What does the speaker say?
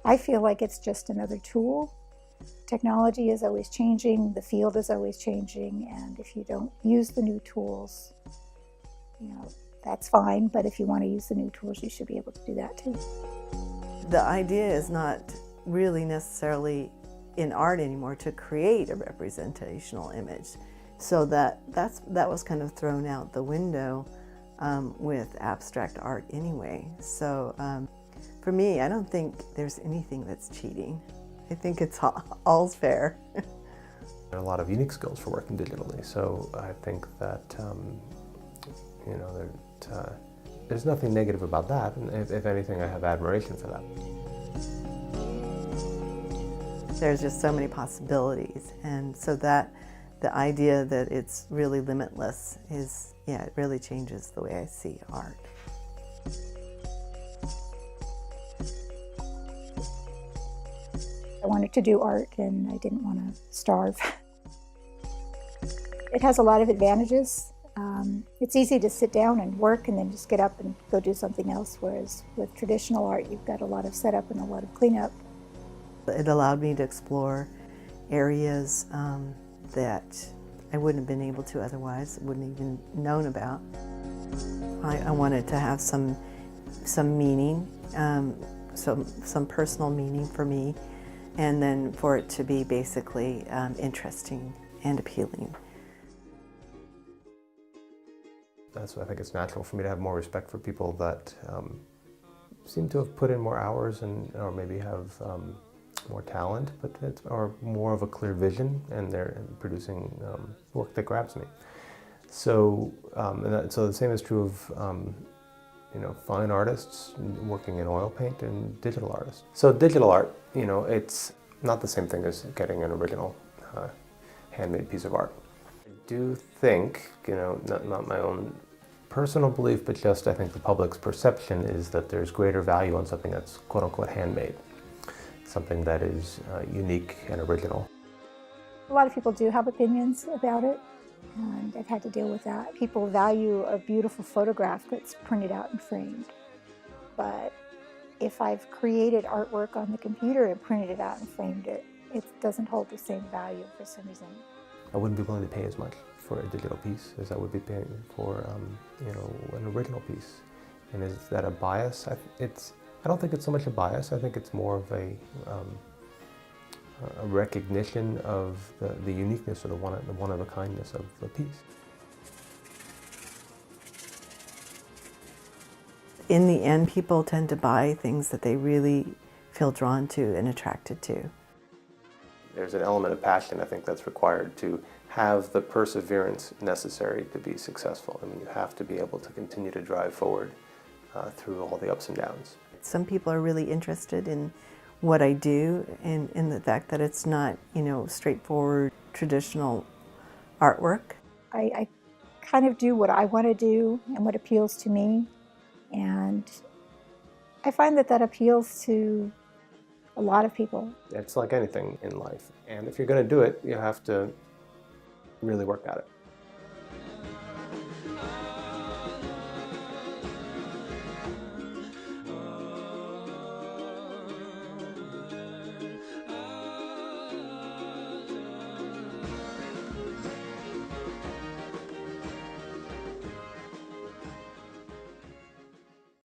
I feel like it's just another tool. Technology is always changing, the field is always changing, and if you don't use the new tools, that's fine, but if you want to use the new tools, you should be able to do that too. The idea is not really necessarily in art anymore to create a representational image. So that was kind of thrown out the window with abstract art anyway. So for me, I don't think there's anything that's cheating. I think it's all's fair. There are a lot of unique skills for working digitally, so I think that there's nothing negative about that, and if anything, I have admiration for that. There's just so many possibilities, and so that the idea that it's really limitless is, it really changes the way I see art. I wanted to do art and I didn't want to starve. It has a lot of advantages. It's easy to sit down and work and then just get up and go do something else, whereas with traditional art you've got a lot of setup and a lot of cleanup. It allowed me to explore areas that I wouldn't have been able to otherwise, wouldn't even known about. I wanted to have some meaning, some personal meaning for me, and then for it to be basically interesting and appealing. That's why I think it's natural for me to have more respect for people that seem to have put in more hours or maybe have more talent, or more of a clear vision, and they're producing work that grabs me. So, so the same is true of fine artists working in oil paint and digital artists. So digital art, it's not the same thing as getting an original handmade piece of art. I do think, not my own personal belief, but just I think the public's perception is that there's greater value on something that's quote-unquote handmade, something that is unique and original. A lot of people do have opinions about it, and I've had to deal with that. People value a beautiful photograph that's printed out and framed, but if I've created artwork on the computer and printed it out and framed it, it doesn't hold the same value for some reason. I wouldn't be willing to pay as much for a digital piece as I would be paying for an original piece. And is that a bias? I don't think it's so much a bias. I think it's more of a recognition of the uniqueness or the one-of-a-kindness of the piece. In the end, people tend to buy things that they really feel drawn to and attracted to. There's an element of passion, I think, that's required to have the perseverance necessary to be successful. I mean, you have to be able to continue to drive forward through all the ups and downs. Some people are really interested in what I do and in the fact that it's not, straightforward, traditional artwork. I kind of do what I want to do and what appeals to me, and I find that appeals to a lot of people. It's like anything in life, and if you're going to do it, you have to really work at it.